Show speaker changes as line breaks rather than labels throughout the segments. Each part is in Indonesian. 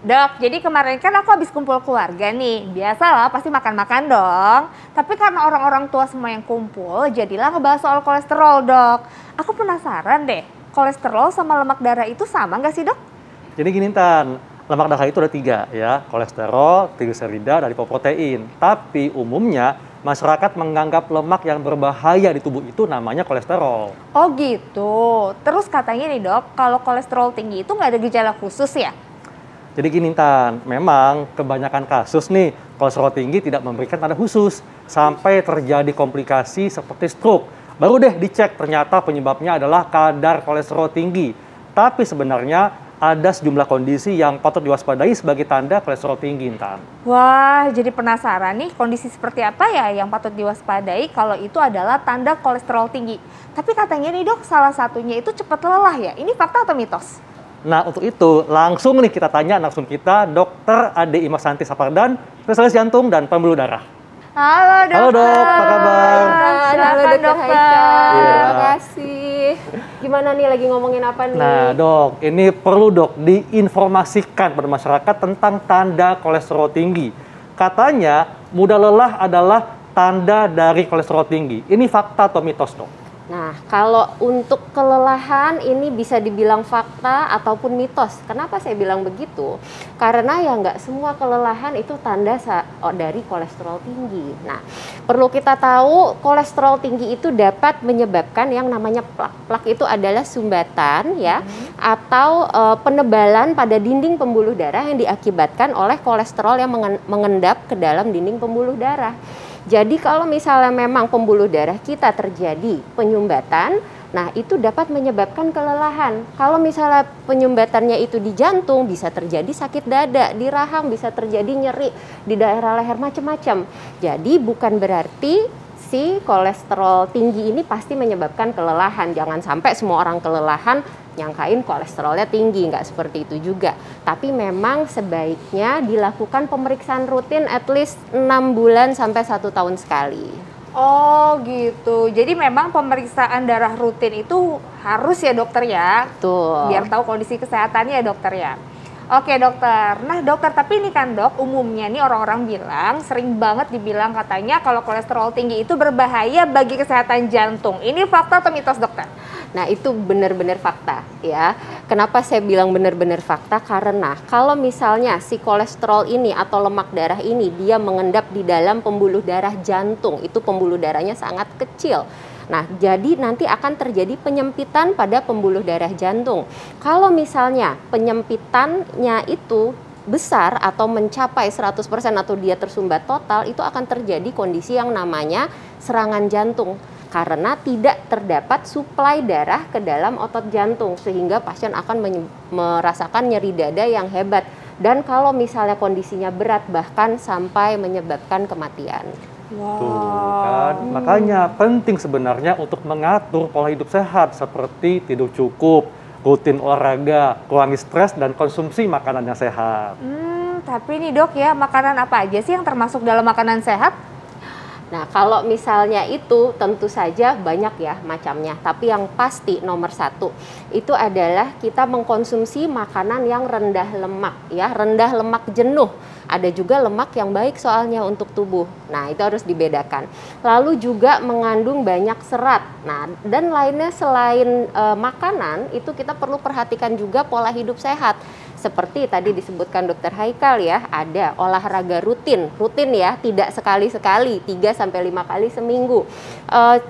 Dok, jadi kemarin kan aku habis kumpul keluarga nih. Biasalah pasti makan-makan dong. Tapi karena orang-orang tua semua yang kumpul, jadilah ngebahas soal kolesterol, Dok. Aku penasaran deh, kolesterol sama lemak darah itu sama nggak sih, Dok?
Jadi gini Tan, lemak darah itu ada 3 ya, kolesterol, trigliserida, dan lipoprotein. Tapi umumnya masyarakat menganggap lemak yang berbahaya di tubuh itu namanya kolesterol.
Oh gitu. Terus katanya nih, Dok, kalau kolesterol tinggi itu nggak ada gejala khusus ya?
Jadi gini Tan, memang kebanyakan kasus nih kolesterol tinggi tidak memberikan tanda khusus sampai terjadi komplikasi seperti stroke. Baru deh dicek ternyata penyebabnya adalah kadar kolesterol tinggi. Tapi sebenarnya ada sejumlah kondisi yang patut diwaspadai sebagai tanda kolesterol tinggi Tan.
Wah, jadi penasaran nih kondisi seperti apa ya yang patut diwaspadai kalau itu adalah tanda kolesterol tinggi. Tapi katanya nih, Dok, salah satunya itu cepat lelah ya. Ini fakta atau mitos?
Nah, untuk itu langsung nih kita tanya langsung kita Dr. Ade Imasanti Sapardan, spesialis jantung dan pembuluh darah.
Halo, Dokter.
Halo Dok, apa kabar?
Halo,
Dokter Haikal.
Iya.
Terima kasih. Gimana nih, lagi ngomongin apa nih?
Nah Dok, ini perlu Dok diinformasikan pada masyarakat tentang tanda kolesterol tinggi. Katanya mudah lelah adalah tanda dari kolesterol tinggi. Ini fakta atau mitos Dok?
Nah, kalau untuk kelelahan ini bisa dibilang fakta ataupun mitos. Kenapa saya bilang begitu? Karena ya nggak semua kelelahan itu tanda dari kolesterol tinggi. Nah, perlu kita tahu kolesterol tinggi itu dapat menyebabkan yang namanya plak. Plak itu adalah sumbatan ya, atau penebalan pada dinding pembuluh darah yang diakibatkan oleh kolesterol yang mengendap ke dalam dinding pembuluh darah. Jadi kalau misalnya memang pembuluh darah kita terjadi penyumbatan, nah itu dapat menyebabkan kelelahan. Kalau misalnya penyumbatannya itu di jantung, bisa terjadi sakit dada, di rahang bisa terjadi nyeri di daerah leher macam-macam. Jadi bukan berarti si kolesterol tinggi ini pasti menyebabkan kelelahan. Jangan sampai semua orang kelelahan nyangkain kolesterolnya tinggi, nggak seperti itu juga. Tapi memang sebaiknya dilakukan pemeriksaan rutin at least 6 bulan sampai 1 tahun sekali.
Oh gitu. Jadi memang pemeriksaan darah rutin itu harus ya, Dokter ya?
Tuh.
Biar tahu kondisi kesehatannya ya, Dokter ya. Oke, Dokter. Nah, Dokter, tapi ini kan, Dok, umumnya nih orang-orang bilang, sering banget dibilang katanya kalau kolesterol tinggi itu berbahaya bagi kesehatan jantung. Ini fakta atau mitos, Dokter?
Nah, itu benar-benar fakta ya. Kenapa saya bilang benar-benar fakta? Karena kalau misalnya si kolesterol ini atau lemak darah ini dia mengendap di dalam pembuluh darah jantung, itu pembuluh darahnya sangat kecil. Nah, jadi nanti akan terjadi penyempitan pada pembuluh darah jantung. Kalau misalnya penyempitannya itu besar atau mencapai 100% atau dia tersumbat total, itu akan terjadi kondisi yang namanya serangan jantung. Karena tidak terdapat suplai darah ke dalam otot jantung, sehingga pasien akan merasakan nyeri dada yang hebat. Dan kalau misalnya kondisinya berat, bahkan sampai menyebabkan kematian.
Wow.
Tuh kan, makanya penting sebenarnya untuk mengatur pola hidup sehat seperti tidur cukup, rutin olahraga, kurangi stres, dan konsumsi makanan yang sehat.
Tapi nih, Dok, ya, makanan apa aja sih yang termasuk dalam makanan sehat?
Nah, kalau misalnya itu tentu saja banyak ya macamnya, tapi yang pasti nomor 1 itu adalah kita mengkonsumsi makanan yang rendah lemak ya, rendah lemak jenuh. Ada juga lemak yang baik soalnya untuk tubuh. Nah, itu harus dibedakan. Lalu juga mengandung banyak serat. Nah, dan lainnya selain makanan, itu kita perlu perhatikan juga pola hidup sehat. Seperti tadi disebutkan Dokter Haikal ya, ada olahraga rutin ya, tidak sekali-sekali, 3-5 kali seminggu.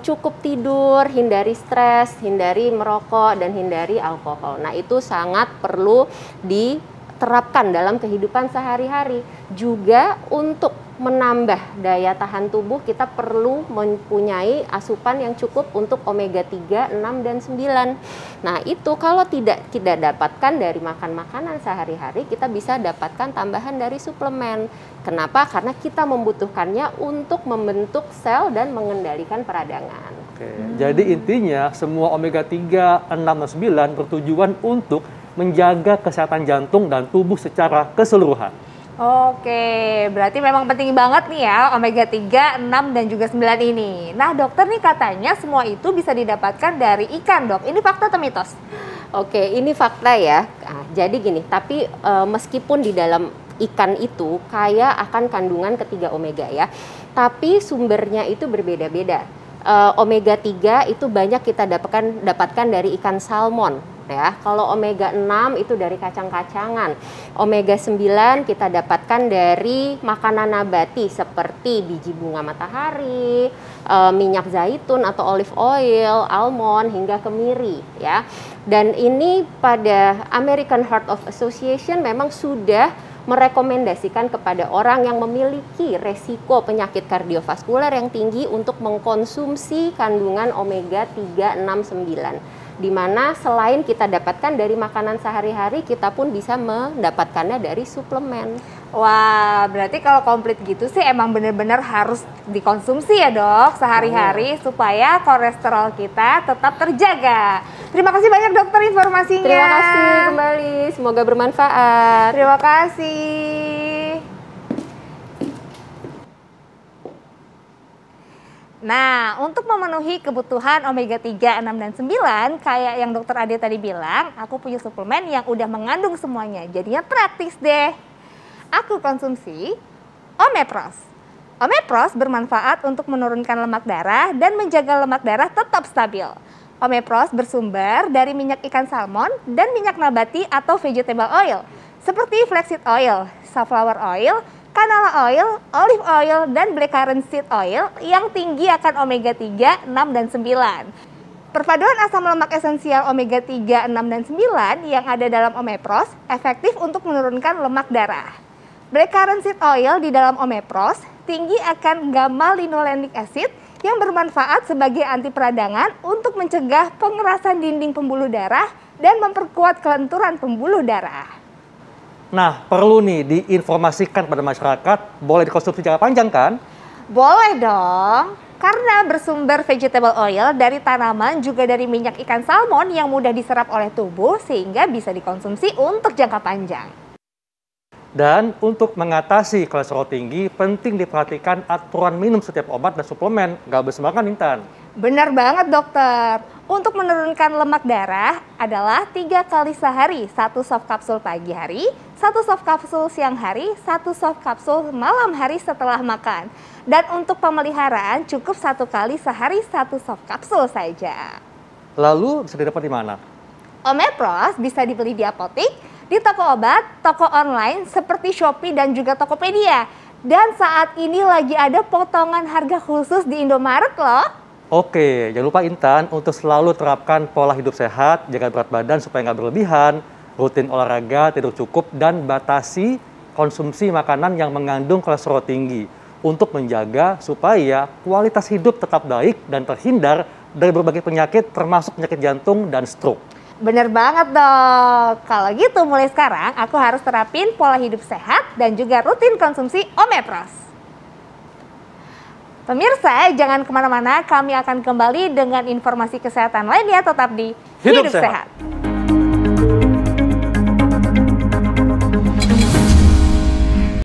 Cukup tidur, hindari stres, hindari merokok, dan hindari alkohol. Nah, itu sangat perlu diterapkan dalam kehidupan sehari-hari. Juga untuk menambah daya tahan tubuh, kita perlu mempunyai asupan yang cukup untuk omega 3, 6, dan 9. Nah, itu kalau tidak dapatkan dari makan makanan sehari-hari, kita bisa dapatkan tambahan dari suplemen. Kenapa? Karena kita membutuhkannya untuk membentuk sel dan mengendalikan peradangan.
Oke, jadi intinya semua omega 3, 6, dan 9 bertujuan untuk menjaga kesehatan jantung dan tubuh secara keseluruhan.
Oke, berarti memang penting banget nih ya omega 3, 6, dan juga 9 ini. Nah, Dokter, nih katanya semua itu bisa didapatkan dari ikan, Dok. Ini fakta atau mitos?
Oke, ini fakta ya. Nah, jadi gini, tapi meskipun di dalam ikan itu kaya akan kandungan ketiga omega ya, tapi sumbernya itu berbeda-beda. Omega 3 itu banyak kita dapatkan dari ikan salmon ya. Kalau omega 6 itu dari kacang-kacangan. Omega 9 kita dapatkan dari makanan nabati seperti biji bunga matahari, minyak zaitun atau olive oil, almond hingga kemiri ya. Dan ini pada American Heart of Association memang sudah merekomendasikan kepada orang yang memiliki resiko penyakit kardiovaskular yang tinggi untuk mengkonsumsi kandungan omega 3, 6, 9. Di mana selain kita dapatkan dari makanan sehari-hari, kita pun bisa mendapatkannya dari suplemen.
Wah, berarti kalau komplit gitu sih emang bener-bener harus dikonsumsi ya dok sehari-hari supaya kolesterol kita tetap terjaga. Terima kasih banyak dokter informasinya.
Terima kasih kembali, semoga bermanfaat.
Terima kasih. Nah, untuk memenuhi kebutuhan omega 3, 6, dan 9, kayak yang dokter Ade tadi bilang, aku punya suplemen yang udah mengandung semuanya. Jadinya praktis deh. Aku konsumsi Omepros. Omepros bermanfaat untuk menurunkan lemak darah dan menjaga lemak darah tetap stabil. Omepros bersumber dari minyak ikan salmon dan minyak nabati atau vegetable oil, seperti flaxseed oil, safflower oil, canola oil, olive oil, dan blackcurrant seed oil yang tinggi akan omega 3, 6, dan 9. Perpaduan asam lemak esensial omega 3, 6, dan 9 yang ada dalam Omepros efektif untuk menurunkan lemak darah. Blackcurrant seed oil di dalam Omepros tinggi akan gamma linolenic acid yang bermanfaat sebagai anti peradangan untuk mencegah pengerasan dinding pembuluh darah dan memperkuat kelenturan pembuluh darah.
Nah, perlu nih diinformasikan pada masyarakat, boleh dikonsumsi jangka panjang kan?
Boleh dong, karena bersumber vegetable oil dari tanaman juga dari minyak ikan salmon yang mudah diserap oleh tubuh sehingga bisa dikonsumsi untuk jangka panjang.
Dan untuk mengatasi kolesterol tinggi, penting diperhatikan aturan minum setiap obat dan suplemen. Nggak bersembarangan, Intan.
Benar banget dokter. Untuk menurunkan lemak darah adalah 3 kali sehari. 1 soft kapsul pagi hari, 1 soft kapsul siang hari, 1 soft kapsul malam hari setelah makan. Dan untuk pemeliharaan cukup 1 kali sehari 1 soft kapsul saja.
Lalu bisa didapat di mana?
Omepros bisa dibeli di apotik, di toko obat, toko online seperti Shopee dan juga Tokopedia. Dan saat ini lagi ada potongan harga khusus di Indomaret loh.
Oke, jangan lupa Intan untuk selalu terapkan pola hidup sehat, jaga berat badan supaya nggak berlebihan, rutin olahraga, tidur cukup, dan batasi konsumsi makanan yang mengandung kolesterol tinggi untuk menjaga supaya kualitas hidup tetap baik dan terhindar dari berbagai penyakit termasuk penyakit jantung dan stroke.
Bener banget dok. Kalau gitu mulai sekarang aku harus terapin pola hidup sehat dan juga rutin konsumsi Omepros. Pemirsa, jangan kemana-mana, kami akan kembali dengan informasi kesehatan lainnya tetap di Hidup Sehat.